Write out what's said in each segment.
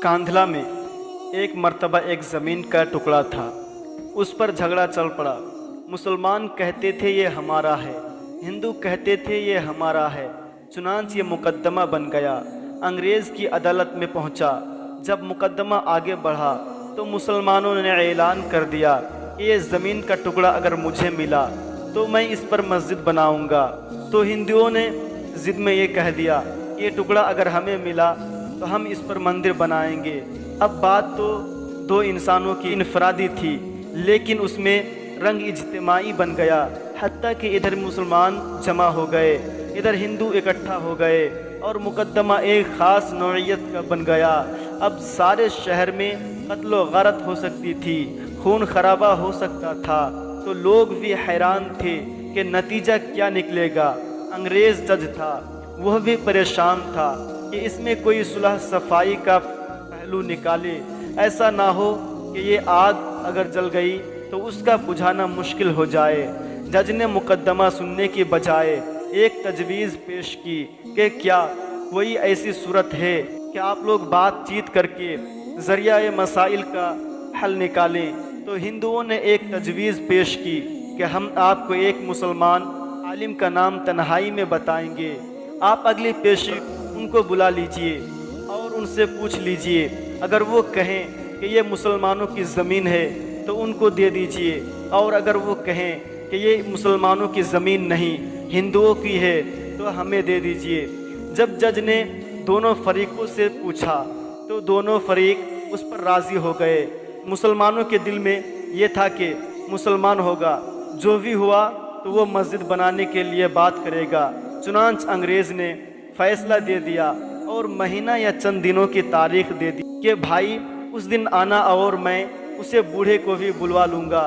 कांधला में एक मर्तबा एक ज़मीन का टुकड़ा था। उस पर झगड़ा चल पड़ा। मुसलमान कहते थे ये हमारा है, हिंदू कहते थे ये हमारा है। चुनांच ये मुकदमा बन गया, अंग्रेज़ की अदालत में पहुंचा। जब मुकदमा आगे बढ़ा तो मुसलमानों ने ऐलान कर दिया कि ये ज़मीन का टुकड़ा अगर मुझे मिला तो मैं इस पर मस्जिद बनाऊंगा। तो हिंदुओं ने ज़िद में ये कह दिया ये टुकड़ा अगर हमें मिला तो हम इस पर मंदिर बनाएंगे। अब बात तो दो इंसानों की इनफरादी थी, लेकिन उसमें रंग इज्तिमाई बन गया। हत्ता कि इधर मुसलमान जमा हो गए, इधर हिंदू इकट्ठा हो गए और मुकदमा एक ख़ास नौइयत का बन गया। अब सारे शहर में कत्ल व गारत हो सकती थी, खून खराबा हो सकता था। तो लोग भी हैरान थे कि नतीजा क्या निकलेगा। अंग्रेज़ जज था, वह भी परेशान था कि इसमें कोई सुलह सफाई का पहलू निकाले। ऐसा ना हो कि ये आग अगर जल गई तो उसका बुझाना मुश्किल हो जाए। जज ने मुकदमा सुनने की बजाय एक तजवीज़ पेश की कि क्या कोई ऐसी सूरत है कि आप लोग बातचीत करके ज़रिया मसाइल का हल निकालें। तो हिंदुओं ने एक तजवीज़ पेश की कि हम आपको एक मुसलमान आलिम का नाम तन्हाई में बताएंगे। आप अगली पेशी उनको बुला लीजिए और उनसे पूछ लीजिए, अगर वो कहें कि ये मुसलमानों की ज़मीन है तो उनको दे दीजिए, और अगर वो कहें कि ये मुसलमानों की ज़मीन नहीं हिंदुओं की है तो हमें दे दीजिए। जब जज ने दोनों फरीकों से पूछा तो दोनों फरीक उस पर राज़ी हो गए। मुसलमानों के दिल में ये था कि मुसलमान होगा, जो भी हुआ तो वो मस्जिद बनाने के लिए बात करेगा। चुनांच अंग्रेज़ ने फैसला दे दिया और महीना या चंद दिनों की तारीख दे दी कि भाई उस दिन आना और मैं उसे बूढ़े को भी बुलवा लूँगा।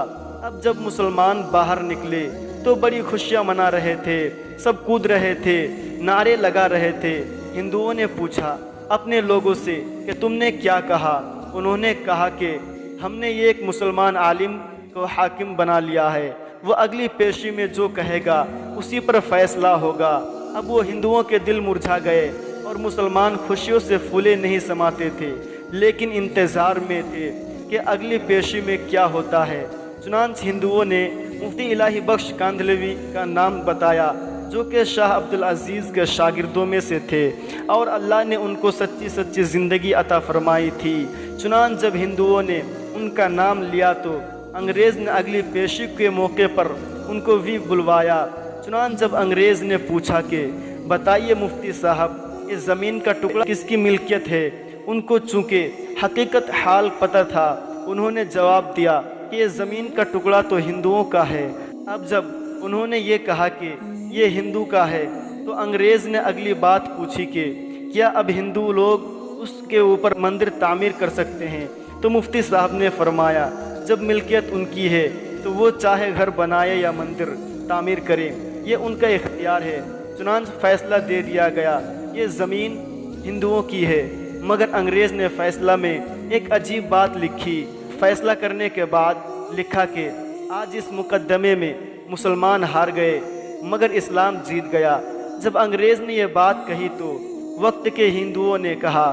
अब जब मुसलमान बाहर निकले तो बड़ी खुशियाँ मना रहे थे, सब कूद रहे थे, नारे लगा रहे थे। हिंदुओं ने पूछा अपने लोगों से कि तुमने क्या कहा। उन्होंने कहा कि हमने ये एक मुसलमान आलिम को हाकिम बना लिया है, वो अगली पेशी में जो कहेगा उसी पर फैसला होगा। अब वो हिंदुओं के दिल मुरझा गए और मुसलमान खुशियों से फूले नहीं समाते थे, लेकिन इंतज़ार में थे कि अगली पेशी में क्या होता है। चुनांच हिंदुओं ने मुफ्ती इलाही बख्श कांधलवी का नाम बताया, जो कि शाह अब्दुल अजीज़ के शागिर्दों में से थे और अल्लाह ने उनको सच्ची सच्ची ज़िंदगी अता फरमाई थी। चुनांच जब हिंदुओं ने उनका नाम लिया तो अंग्रेज़ ने अगली पेशी के मौके पर उनको भी बुलवाया। चुनांच जब अंग्रेज़ ने पूछा कि बताइए मुफ्ती साहब इस ज़मीन का टुकड़ा किसकी मिल्कियत है, उनको चूँकि हकीकत हाल पता था, उन्होंने जवाब दिया कि ये ज़मीन का टुकड़ा तो हिंदुओं का है। अब जब उन्होंने ये कहा कि ये हिंदू का है तो अंग्रेज़ ने अगली बात पूछी कि क्या अब हिंदू लोग उसके ऊपर मंदिर तामीर कर सकते हैं। तो मुफ्ती साहब ने फरमाया जब मिल्कियत उनकी है तो वो चाहे घर बनाए या मंदिर तामीर करें, ये उनका इख्तियार है। चुनांच फैसला दे दिया गया ये ज़मीन हिंदुओं की है। मगर अंग्रेज़ ने फ़ैसला में एक अजीब बात लिखी। फ़ैसला करने के बाद लिखा कि आज इस मुकदमे में मुसलमान हार गए मगर इस्लाम जीत गया। जब अंग्रेज़ ने यह बात कही तो वक्त के हिंदुओं ने कहा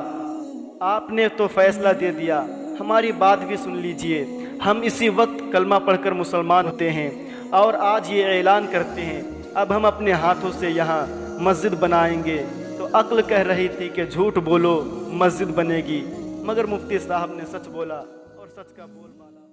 आपने तो फ़ैसला दे दिया, हमारी बात भी सुन लीजिए। हम इसी वक्त कलमा पढ़कर मुसलमान होते हैं और आज ये ऐलान करते हैं अब हम अपने हाथों से यहाँ मस्जिद बनाएंगे। तो अक्ल कह रही थी कि झूठ बोलो मस्जिद बनेगी, मगर मुफ्ती साहब ने सच बोला और सच का बोल माना।